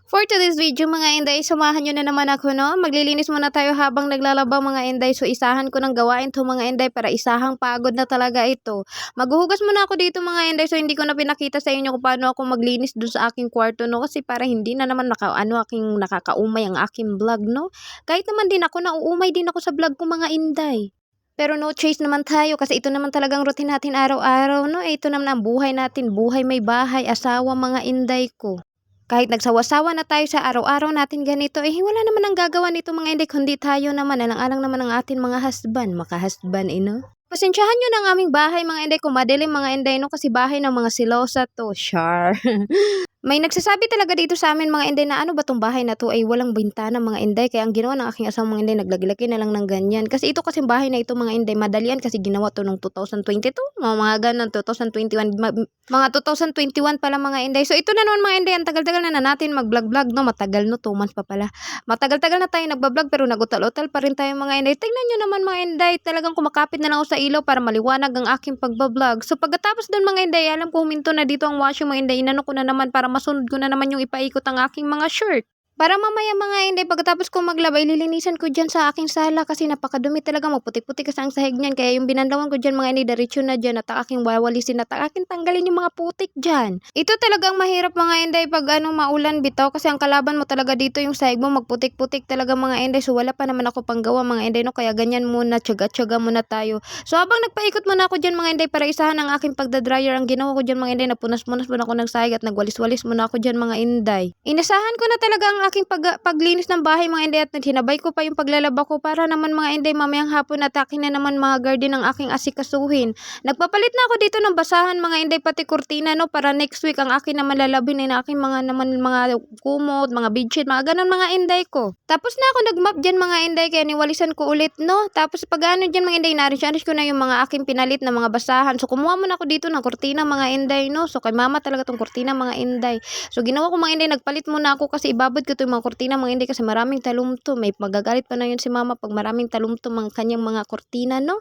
For today's video mga inday, samahan nyo na naman ako no. Maglilinis muna tayo habang naglalaba mga inday. So isahan ko ng gawain to mga inday para isahang pagod na talaga ito. Maghuhugas muna ako dito mga inday. So hindi ko na pinakita sa inyo kung paano ako maglinis dun sa aking kwarto no. Kasi para hindi na naman aking nakakaumay ang aking vlog no. Kahit naman din ako, nauumay din ako sa vlog ko mga inday. Pero no choice naman tayo kasi ito naman talagang routine natin araw-araw no. Ito naman ang buhay natin, buhay may bahay, asawa mga inday ko. Kahit nagsawa-sawa na tayo sa araw-araw natin ganito, wala naman ang gagawa nito mga inday, kundi tayo naman, alang-alang naman ang atin mga husband, maka-husband, no? Pasensyahan nyo ng aming bahay mga inday, kung madilim mga inday, no? Kasi bahay ng mga silosa to, char. May nagsasabi talaga dito sa amin mga inday na ano ba tong bahay na to ay walang bintana mga inday. Kaya ang ginawa ng aking asawang mga inday, naglagilaki na lang ng ganyan. Kasi ito kasing bahay na ito mga inday, madalian kasi ginawa to noong 2022, mga ganun, 2021, mga 2021 pala mga inday. So ito na naman mga inday, ang tagal-tagal na natin mag-vlog-vlog no, matagal no, 2 months pa pala. Matagal-tagal na tayo nagba-vlog pero nagutal-utal pa rin tayo mga inday. Tingnan nyo naman mga inday, talagang kumakapit na lang ako sa ilaw para maliwanag ang aking pagba-vlog. So pagkatapos doon mga inday, alam ko huminto na dito ang washing mga inday, inano ko na naman para masunod ko na naman yung ipaikot ang aking mga shirt. Para mamaya mga inday, pagkatapos ko maglaba, ililinisan ko dyan sa aking sala kasi napakadumi talaga, magputik-putik kasi ang sahig niyan. Kaya yung binandawan ko dyan mga inday, diretso na dyan at aking wawalisin at aking tanggalin yung mga putik dyan. Ito talagang mahirap mga inday pag maulan bitaw kasi ang kalaban mo talaga dito yung sahig mo, magputik-putik talaga mga inday. So wala pa naman ako panggawa mga inday no, kaya ganyan muna, tsaga-tsaga muna tayo. So habang nagpaikot muna ako dyan mga inday para isahan ang aking pagdadryer, ang ginawa ko dyan mga inday, napunas-punas muna ako ng sahig at nagwalis-walis muna ako dyan mga inday. Inasahan ko na talaga ang aking paglinis ng bahay mga inday at hinabay ko pa yung paglalaba ko para naman mga inday mamayang hapon at akin na naman mga garden ang aking asikasuhin. Nagpapalit na ako dito ng basahan mga inday, pati kurtina no, para next week ang akin naman lalabin ay na aking mga kumot, mga bedsheet, mga ganun mga inday ko. Tapos na ako nagmap dyan mga inday, kaya niwalisan ko ulit no. Tapos pag dyan mga inday, narish ko na yung mga aking pinalit na mga basahan. So kumuha muna ako dito ng kurtina mga inday no. So kay mama talaga tong kurtina mga inday. So ginawa ko mga inday, nagpalit muna ako kasi ibabad ko to yung mga kurtina mga inday kasi maraming talumto. May magagalit pa na yun si mama pag maraming talumto mga kanyang mga kurtina no.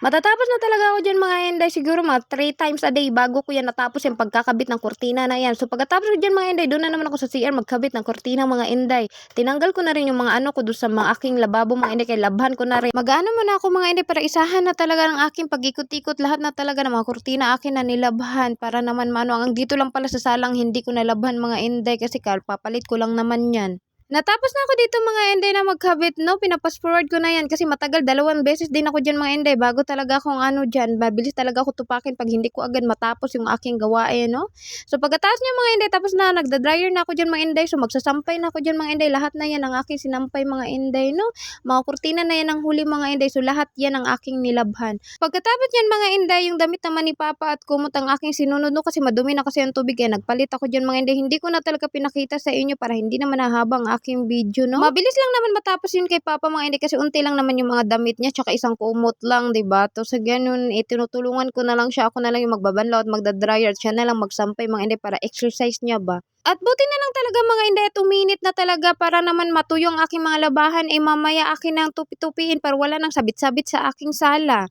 Matatapos na talaga ako dyan mga inday, siguro mga 3 times a day bago ko yan natapos yung pagkakabit ng kurtina na yan. So pagkatapos ko dyan mga inday, doon na naman ako sa CR magkabit ng kurtina mga inday. Tinanggal ko na rin yung mga ko doon sa mga aking lababo mga inday, kaya labhan ko na rin. Mag-ano muna ako mga inday para isahan na talaga ng aking pag-ikot-ikot, lahat na talaga ng mga kurtina akin na nilabhan para naman ang dito lang pala sa salang hindi ko nalabhan mga inday kasi papalit ko lang naman yan. Natapos na ako dito mga inday na magkabit no, pinapas forward ko na yan kasi matagal, 2 beses din ako dyan mga inday bago talaga akong dyan, mabilis talaga ako tupakin pag hindi ko agad matapos yung aking gawain no. So pagkatapos niya mga inday, tapos na nagda-dryer na ako dyan mga inday, so magsasampay na ako dyan mga inday, lahat na yan ang aking sinampay mga inday no. Mga kurtina na yan ang huli mga inday, so lahat yan ang aking nilabhan. Pagkatapos yan mga inday, yung damit naman ni papa at kumot ang aking sinunod no, kasi madumi na kasi ang tubig kaya nagpalit ako dyan mga inday. Hindi ko na talaga pinakita sa inyo para hindi naman nahabang aking video no. Mabilis lang naman matapos yun kay papa mga inday kasi unti lang naman yung mga damit niya tsaka isang kumot lang, diba? To sa ganun, tinutulungan ko na lang siya, ako na lang yung magbabanlaw at magda-dryer at siya na lang magsampay mga inday para exercise niya ba. At buti na lang talaga mga inday at uminit na talaga para naman matuyo ang aking mga labahan, mamaya akin nang tupi-tupiin para wala nang sabit-sabit sa aking sala.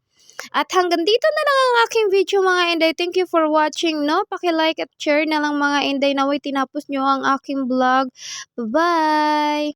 At hanggang dito na lang ang aking video mga inday. Thank you for watching no. Paki-like at share na lang mga inday, naway tinapos nyo ang aking vlog. Bye-bye!